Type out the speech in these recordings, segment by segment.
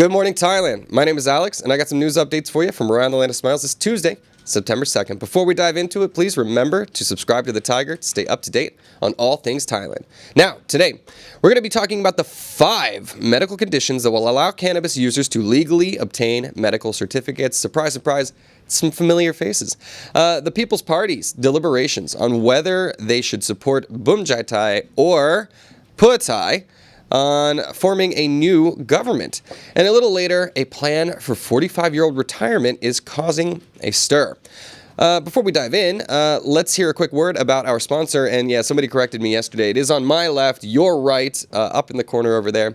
Good morning, Thailand. My name is Alex, and I got some news updates for you from around the land of smiles this Tuesday, September 2nd. Before we dive into it, please remember to subscribe to the Thaiger to stay up to date on all things Thailand. Now, today, we're going to be talking about the 5 medical conditions that will allow cannabis users to legally obtain medical certificates. Surprise, surprise, some familiar faces. The People's Party's deliberations on whether they should support Bumjai Thai or Pheu Thai on forming a new government. And a little later, a plan for 45-year-old retirement is causing a stir. Before we dive in, let's hear a quick word about our sponsor. And yeah, somebody corrected me yesterday. It is on my left, your right, up in the corner over there.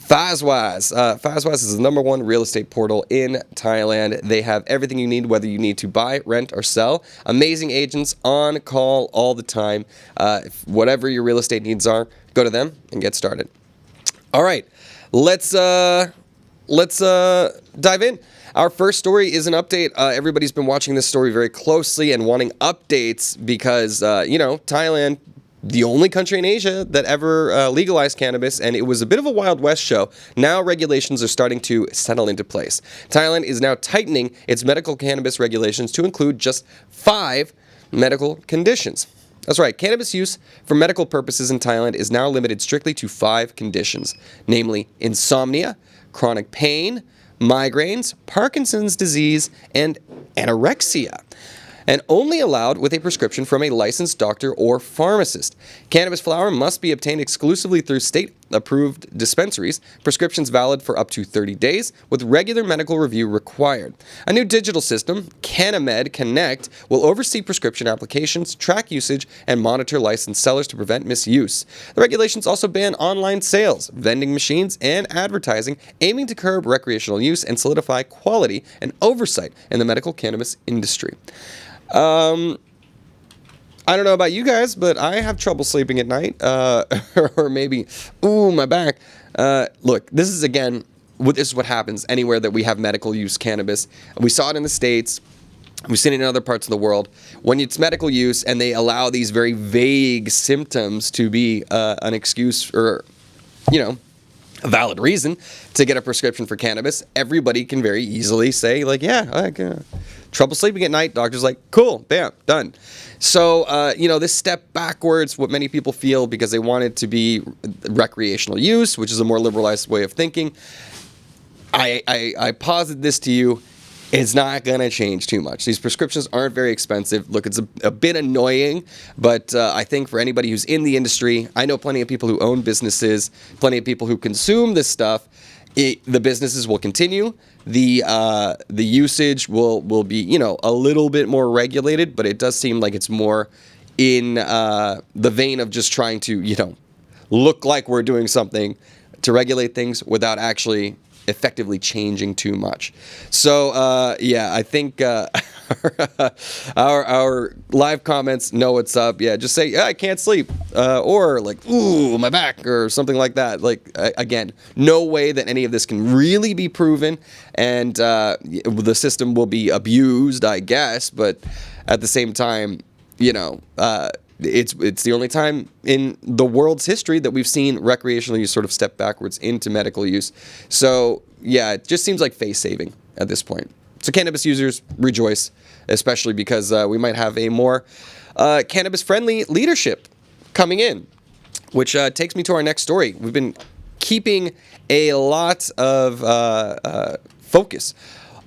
Fazwaz. Fazwaz is the #1 real estate portal in Thailand. They have everything you need, whether you need to buy, rent, or sell. Amazing agents on call all the time. Whatever your real estate needs are, go to them and get started. All right, let's dive in. Our first story is an update. Everybody's been watching this story very closely and wanting updates because, Thailand, the only country in Asia that ever legalized cannabis, and it was a bit of a Wild West show. Now regulations are starting to settle into place. Thailand is now tightening its medical cannabis regulations to include just 5 medical conditions. That's right, cannabis use for medical purposes in Thailand is now limited strictly to 5 conditions, namely insomnia, chronic pain, migraines, Parkinson's disease, and anorexia, and only allowed with a prescription from a licensed doctor or pharmacist. Cannabis flower must be obtained exclusively through state-approved dispensaries, prescriptions valid for up to 30 days, with regular medical review required. A new digital system, Canamed Connect, will oversee prescription applications, track usage, and monitor licensed sellers to prevent misuse. The regulations also ban online sales, vending machines, and advertising, aiming to curb recreational use and solidify quality and oversight in the medical cannabis industry. I don't know about you guys, but I have trouble sleeping at night, or maybe, my back. Look, this is what happens anywhere that we have medical use cannabis. We saw it in the States. We've seen it in other parts of the world. When it's medical use and they allow these very vague symptoms to be an excuse or, a valid reason to get a prescription for cannabis, everybody can very easily say, trouble sleeping at night. Doctor's like, cool, bam, done. So, this step backwards, what many people feel because they want it to be recreational use, which is a more liberalized way of thinking. I posit this to you. It's not going to change too much. These prescriptions aren't very expensive. Look, it's a bit annoying, but I think for anybody who's in the industry, I know plenty of people who own businesses, plenty of people who consume this stuff. The businesses will continue. The usage will be, a little bit more regulated, but it does seem like it's more in the vein of just trying to, look like we're doing something to regulate things without actually effectively changing too much. So, I think our live comments know what's up. Yeah, just say, I can't sleep. Or like, ooh, my back, or something like that. Again, no way that any of this can really be proven, and the system will be abused, I guess, but at the same time, it's the only time in the world's history that we've seen recreational use sort of step backwards into medical use. So, yeah, it just seems like face saving at this point. So cannabis users rejoice, especially because we might have a more cannabis-friendly leadership coming in, which takes me to our next story. We've been keeping a lot of focus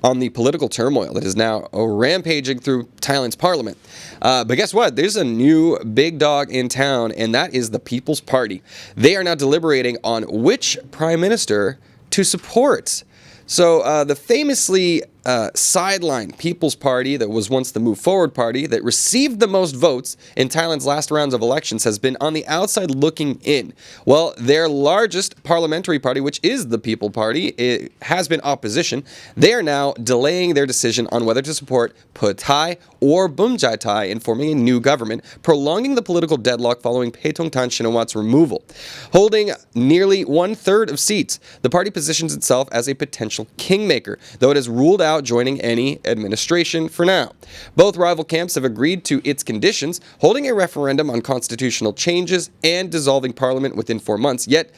on the political turmoil that is now rampaging through Thailand's parliament. But guess what? There's a new big dog in town, and that is the People's Party. They are now deliberating on which prime minister to support. So the famously sidelined People's Party, that was once the Move Forward Party, that received the most votes in Thailand's last rounds of elections, has been on the outside looking in. Well, their largest parliamentary party, which is the People Party, it has been opposition. They are now delaying their decision on whether to support Pheu Thai or Bumjai Thai in forming a new government, prolonging the political deadlock following Paetongtarn Shinawat's removal. Holding nearly 1/3 of seats, the party positions itself as a potential kingmaker, though it has ruled out joining any administration for now. Both rival camps have agreed to its conditions, holding a referendum on constitutional changes and dissolving parliament within 4 months, yet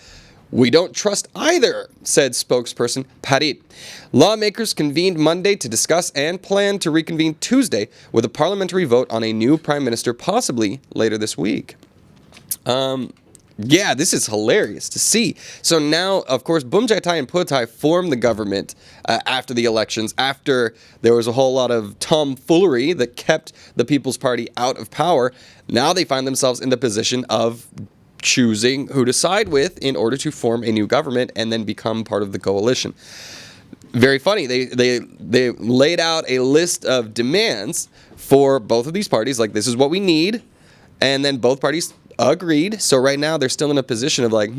"We don't trust either," said spokesperson Parit. Lawmakers convened Monday to discuss and plan to reconvene Tuesday with a parliamentary vote on a new prime minister, possibly later this week. Yeah, this is hilarious to see. So now, of course, Bumjaitai and Putai formed the government after the elections, after there was a whole lot of tomfoolery that kept the People's Party out of power. Now they find themselves in the position of choosing who to side with in order to form a new government and then become part of the coalition. Very funny. They laid out a list of demands for both of these parties, like, this is what we need, and then both parties agreed. So right now they're still in a position of like,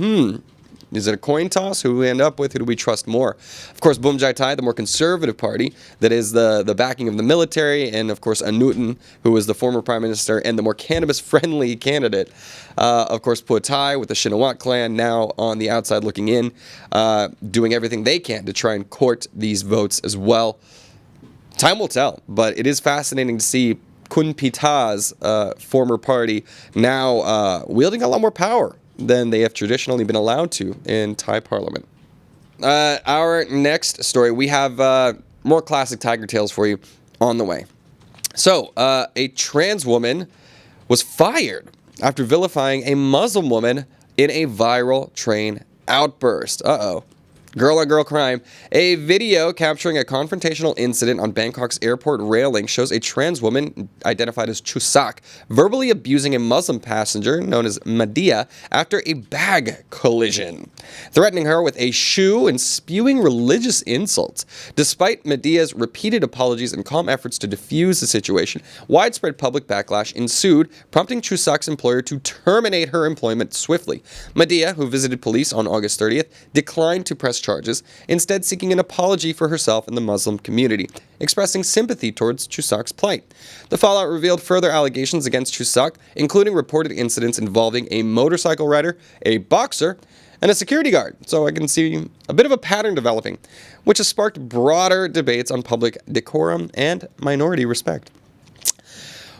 is it a coin toss? Who do we end up with? Who do we trust more? Of course, Bumjaitai, the more conservative party, that is the backing of the military, and of course Anutin, who was the former prime minister and the more cannabis-friendly candidate. Of course, Putai with the Shinawat clan now on the outside looking in, doing everything they can to try and court these votes as well. Time will tell, but it is fascinating to see Kun Pita's former party now wielding a lot more power than they have traditionally been allowed to in Thai parliament. Our next story, we have more classic Thaiger tales for you on the way. So, a trans woman was fired after vilifying a Muslim woman in a viral train outburst. Girl-on-girl crime. A video capturing a confrontational incident on Bangkok's airport railing shows a trans woman, identified as Chusak, verbally abusing a Muslim passenger known as Madia after a bag collision, threatening her with a shoe and spewing religious insults. Despite Madia's repeated apologies and calm efforts to defuse the situation, widespread public backlash ensued, prompting Chusak's employer to terminate her employment swiftly. Madia, who visited police on August 30th, declined to press charges, instead seeking an apology for herself and the Muslim community, expressing sympathy towards Chusak's plight. The fallout revealed further allegations against Chusak, including reported incidents involving a motorcycle rider, a boxer, and a security guard. So I can see a bit of a pattern developing, which has sparked broader debates on public decorum and minority respect.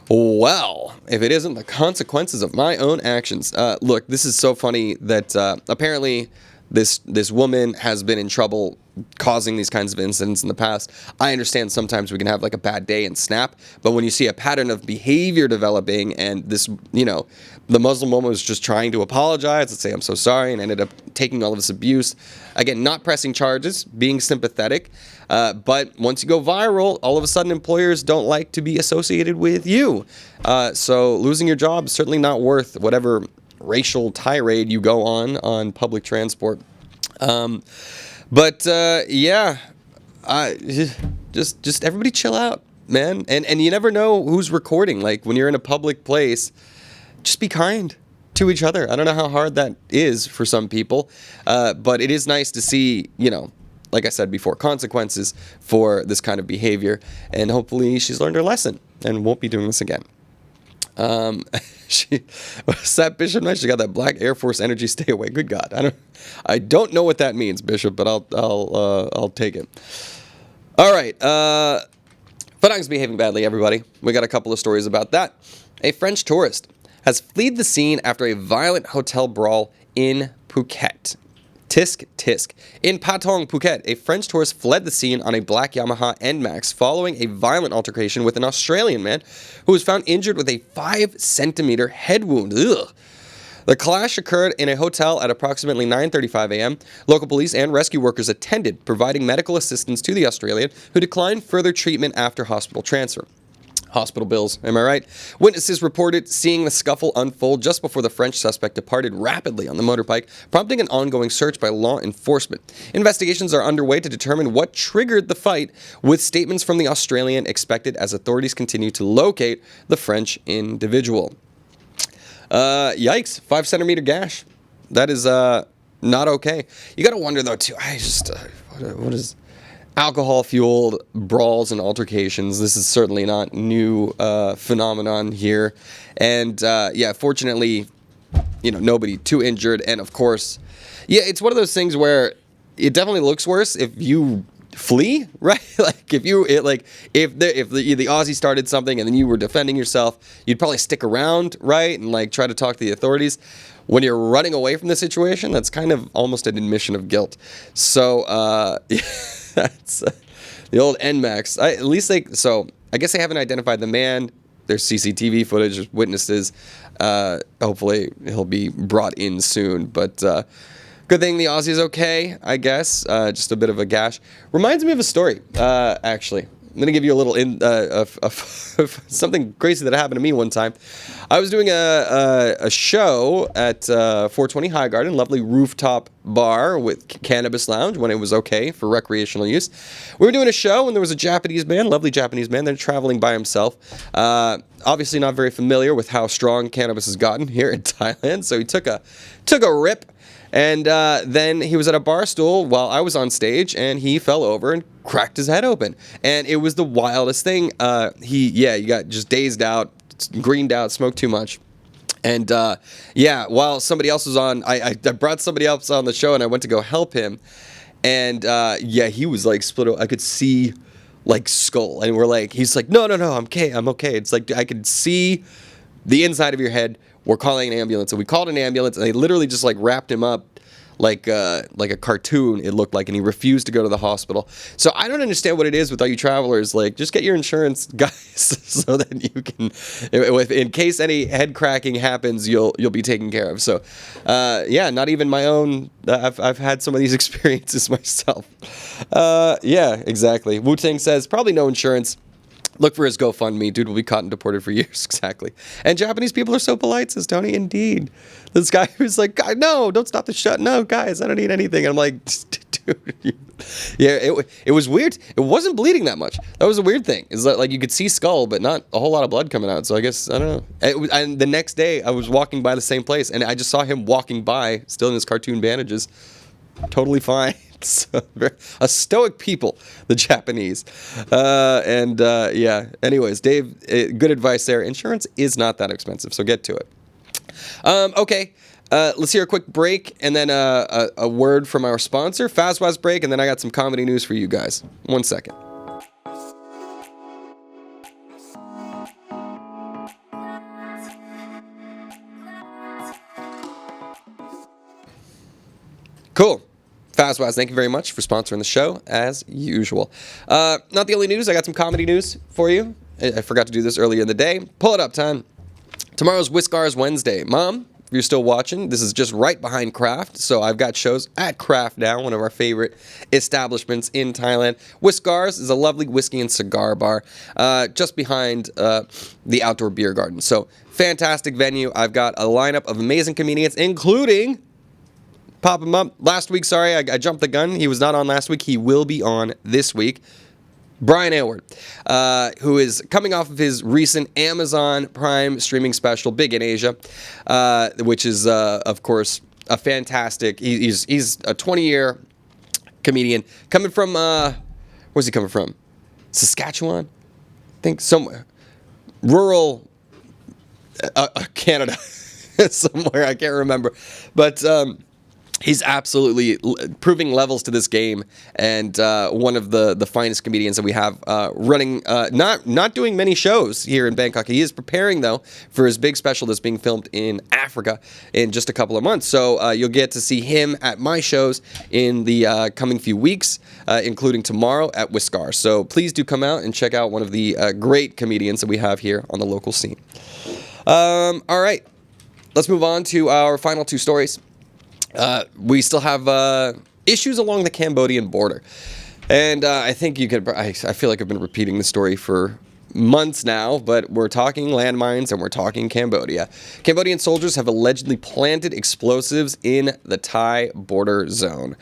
Well, if it isn't the consequences of my own actions. Look, this is so funny that apparently this woman has been in trouble causing these kinds of incidents in the past. I understand sometimes we can have like a bad day and snap, but when you see a pattern of behavior developing and this, the Muslim woman was just trying to apologize and say, I'm so sorry, and ended up taking all of this abuse. Again, not pressing charges, being sympathetic, but once you go viral, all of a sudden employers don't like to be associated with you. So losing your job is certainly not worth whatever racial tirade you go on public transport. Just everybody chill out, man. And you never know who's recording. Like when you're in a public place, just be kind to each other. I don't know how hard that is for some people, but it is nice to see, like I said before, consequences for this kind of behavior. And hopefully she's learned her lesson and won't be doing this again. What's that, Bishop? Nice. She got that black Air Force energy. Stay away. Good God. I don't know what that means, Bishop, but I'll take it. All right. Phanang's behaving badly, everybody. We got a couple of stories about that. A French tourist has fled the scene after a violent hotel brawl in Phuket. Tisk. In Patong, Phuket, a French tourist fled the scene on a black Yamaha NMAX following a violent altercation with an Australian man who was found injured with a 5-centimeter head wound. Ugh. The clash occurred in a hotel at approximately 9:35 a.m. Local police and rescue workers attended, providing medical assistance to the Australian, who declined further treatment after hospital transfer. Hospital bills, am I right? Witnesses reported seeing the scuffle unfold just before the French suspect departed rapidly on the motorbike, prompting an ongoing search by law enforcement. Investigations are underway to determine what triggered the fight, with statements from the Australian expected as authorities continue to locate the French individual. Yikes, 5-centimeter gash. That is not okay. You gotta wonder though too, what is alcohol-fueled brawls and altercations? This is certainly not new phenomenon here. And fortunately, nobody too injured. And of course, it's one of those things where it definitely looks worse if you flee, right? Like if the Aussie started something and then you were defending yourself, you'd probably stick around, right? And like try to talk to the authorities. When you're running away from the situation, that's kind of almost an admission of guilt. So that's the old NMAX. I guess they haven't identified the man. There's CCTV footage, witnesses. Hopefully he'll be brought in soon. But good thing the Aussie is okay, I guess. Just a bit of a gash. Reminds me of a story, actually. I'm going to give you a little something crazy that happened to me one time. I was doing a show at 420 High Garden, lovely rooftop bar with Cannabis Lounge when it was okay for recreational use. We were doing a show and there was a Japanese man, lovely Japanese man. They're traveling by himself. Obviously not very familiar with how strong cannabis has gotten here in Thailand, so he took a rip. And then he was at a bar stool while I was on stage, and he fell over and cracked his head open. And it was the wildest thing. He got just dazed out, greened out, smoked too much. And while somebody else was on, I brought somebody else on the show, and I went to go help him. And he was like split open. I could see like skull, and he's like, no, I'm okay. It's like I could see the inside of your head. We're calling an ambulance. And we called an ambulance, and they literally just like wrapped him up like a cartoon, it looked like, and he refused to go to the hospital. So I don't understand what it is with all you travelers. Like, just get your insurance, guys, so that you can, in case any head cracking happens, you'll be taken care of. So, not even my own. I've had some of these experiences myself. Exactly. Wu-Tang says probably no insurance. Look for his GoFundMe. Dude will be caught and deported for years. Exactly. And Japanese people are so polite, says Tony. Indeed. This guy was like, God, no, don't stop the shot. No, guys, I don't need anything. And I'm like, dude. It was weird. It wasn't bleeding that much. That was a weird thing. Is that like you could see skull, but not a whole lot of blood coming out. So I guess, I don't know. And the next day, I was walking by the same place, and I just saw him walking by, still in his cartoon bandages. Totally fine. So, a stoic people, the Japanese. Anyways, Dave, good advice there. Insurance is not that expensive, so get to it. Okay, let's hear a quick break, and then a word from our sponsor, Fazwaz break, and then I got some comedy news for you guys. 1 second. Cool. Fazwaz, thank you very much for sponsoring the show, as usual. Not the only news, I got some comedy news for you. I forgot to do this earlier in the day. Pull it up, time. Tomorrow's Whiskars Wednesday. Mom, if you're still watching, this is just right behind Craft, so I've got shows at Craft now, one of our favorite establishments in Thailand. Whiskars is a lovely whiskey and cigar bar just behind the outdoor beer garden. So, fantastic venue. I've got a lineup of amazing comedians, including... Pop him up. Last week, sorry, I jumped the gun. He was not on last week. He will be on this week. Brian Aylward, who is coming off of his recent Amazon Prime streaming special, Big in Asia, which is, of course, a fantastic... He's a 20-year comedian coming from... where's he coming from? Saskatchewan? I think somewhere. Rural Canada. Somewhere, I can't remember. But... he's absolutely proving levels to this game, and one of the finest comedians that we have running, not doing many shows here in Bangkok. He is preparing, though, for his big special that's being filmed in Africa in just a couple of months. So you'll get to see him at my shows in the coming few weeks, including tomorrow at Whiskar. So please do come out and check out one of the great comedians that we have here on the local scene. All right, let's move on to our final two stories. We still have issues along the Cambodian border. And I think you could... I feel like I've been repeating the story for months now, but we're talking landmines and we're talking Cambodia. Cambodian soldiers have allegedly planted explosives in the Thai border zone.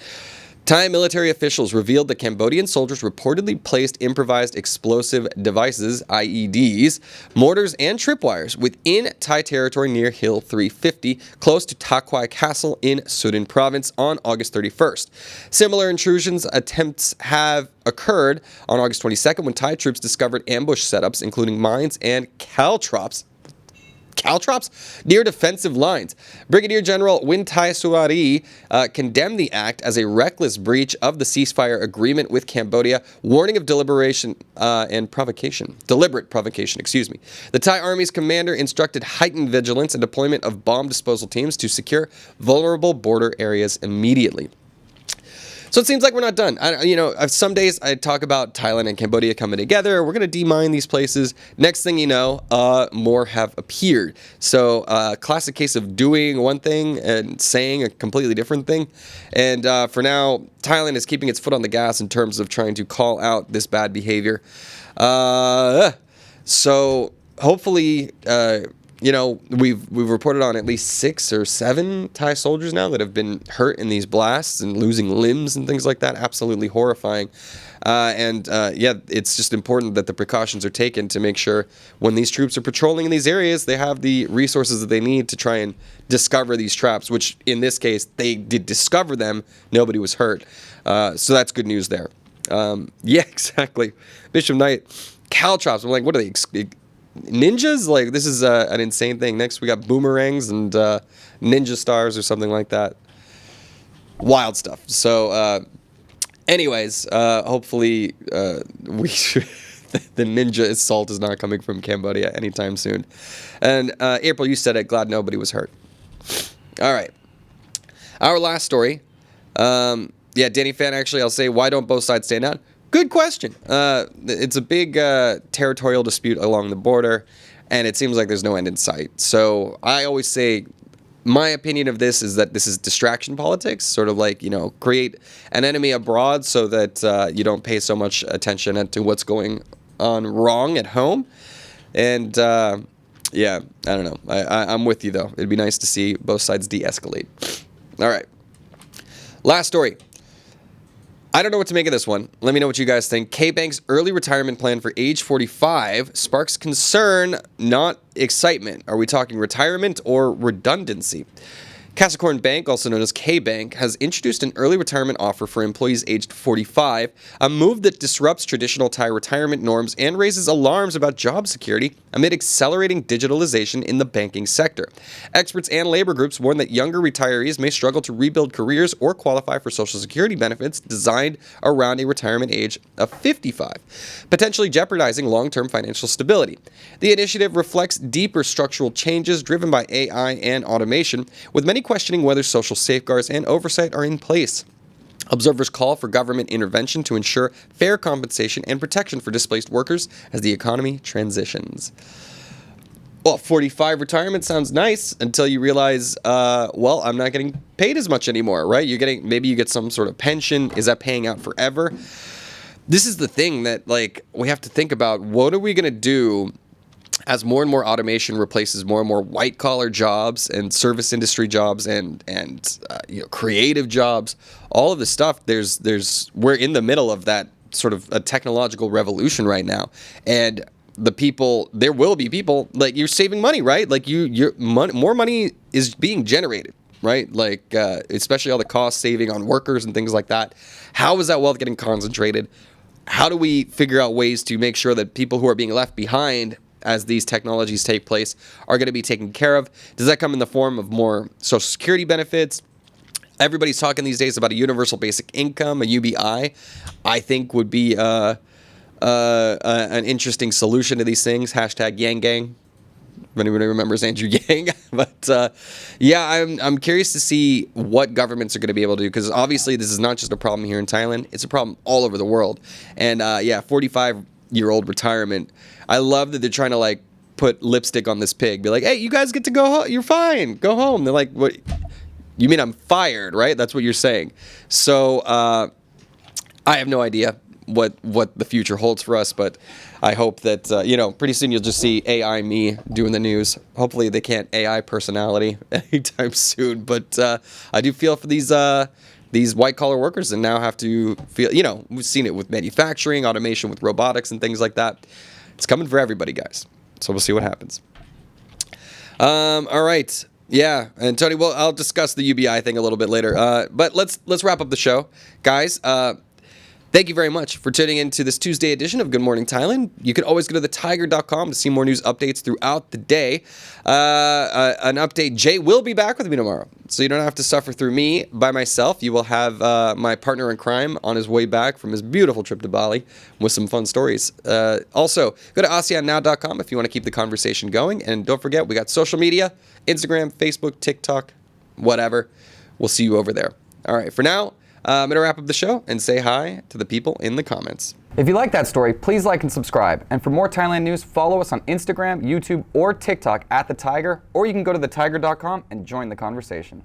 Thai military officials revealed that Cambodian soldiers reportedly placed improvised explosive devices, IEDs, mortars, and tripwires within Thai territory near Hill 350, close to Ta Kwai Castle in Surin province on August 31st. Similar intrusions attempts have occurred on August 22nd when Thai troops discovered ambush setups, including mines and caltrops. caltrops near defensive lines. Brigadier General Wintai Suari condemned the act as a reckless breach of the ceasefire agreement with Cambodia, warning of deliberate provocation. The Thai Army's commander instructed heightened vigilance and deployment of bomb disposal teams to secure vulnerable border areas immediately. So it seems like we're not done. Some days I talk about Thailand and Cambodia coming together. We're going to demine these places. Next thing you know, more have appeared. So classic case of doing one thing and saying a completely different thing. And for now, Thailand is keeping its foot on the gas in terms of trying to call out this bad behavior. So hopefully... we've reported on at least 6 or 7 Thai soldiers now that have been hurt in these blasts and losing limbs and things like that. Absolutely horrifying. It's just important that the precautions are taken to make sure when these troops are patrolling in these areas, they have the resources that they need to try and discover these traps, which in this case, they did discover them. Nobody was hurt. So that's good news there. Exactly. Bishop Knight, caltrops. I'm like, what are they? Ninjas? Like, this is an insane thing. Next, we got boomerangs and ninja stars or something like that. Wild stuff. So, hopefully, the ninja assault is not coming from Cambodia anytime soon. And April, you said it. Glad nobody was hurt. All right. Our last story. Danny Fan, actually, I'll say, why don't both sides stand out? Good question. It's a big territorial dispute along the border, and it seems like there's no end in sight. So I always say my opinion of this is that this is distraction politics, sort of like, create an enemy abroad so that you don't pay so much attention to what's going on wrong at home. And, I don't know. I'm with you, though. It'd be nice to see both sides de-escalate. All right. Last story. I don't know what to make of this one. Let me know what you guys think. KBank's early retirement plan for age 45 sparks concern, not excitement. Are we talking retirement or redundancy? Capricorn Bank, also known as KBank, has introduced an early retirement offer for employees aged 45, a move that disrupts traditional Thai retirement norms and raises alarms about job security amid accelerating digitalization in the banking sector. Experts and labor groups warn that younger retirees may struggle to rebuild careers or qualify for Social Security benefits designed around a retirement age of 55, potentially jeopardizing long-term financial stability. The initiative reflects deeper structural changes driven by AI and automation, with many questioning whether social safeguards and oversight are in place. Observers call for government intervention to ensure fair compensation and protection for displaced workers as the economy transitions. Well, 45 retirement sounds nice until you realize, I'm not getting paid as much anymore, right? Maybe you get some sort of pension. Is that paying out forever? This is the thing that, we have to think about. What are we going to do as more and more automation replaces more and more white-collar jobs and service industry jobs and creative jobs? All of this stuff, we're in the middle of that sort of a technological revolution right now. And there will be people, you're saving money, right? More money is being generated, right? Especially all the cost saving on workers and things like that. How is that wealth getting concentrated? How do we figure out ways to make sure that people who are being left behind as these technologies take place are going to be taken care of? Does that come in the form of more Social Security benefits? Everybody's talking these days about a universal basic income, a UBI. I think would be an interesting solution to these things. Hashtag Yang Gang. If anybody remembers Andrew Yang. But I'm curious to see what governments are going to be able to do, because obviously this is not just a problem here in Thailand. It's a problem all over the world. And 45-year-old retirement. I love that they're trying to put lipstick on this pig. Be like, hey, you guys get to go home. You're fine. Go home. They're like, what? You mean I'm fired, right? That's what you're saying. So I have no idea what the future holds for us, but I hope that pretty soon you'll just see AI me doing the news. Hopefully they can't AI personality anytime soon. But I do feel for these white-collar workers that now have to feel, we've seen it with manufacturing, automation with robotics and things like that. It's coming for everybody, guys. So we'll see what happens. All right. Yeah. And Tony, I'll discuss the UBI thing a little bit later. But let's wrap up the show. Guys, Thank you very much for tuning in to this Tuesday edition of Good Morning Thailand. You can always go to thetiger.com to see more news updates throughout the day. An update, Jay will be back with me tomorrow, so you don't have to suffer through me by myself. You will have my partner in crime on his way back from his beautiful trip to Bali with some fun stories. Also, go to ASEANnow.com if you want to keep the conversation going. And don't forget, we got social media, Instagram, Facebook, TikTok, whatever. We'll see you over there. All right, for now, I'm going to wrap up the show and say hi to the people in the comments. If you like that story, please like and subscribe. And for more Thailand news, follow us on Instagram, YouTube, or TikTok at The Thaiger, or you can go to thetiger.com and join the conversation.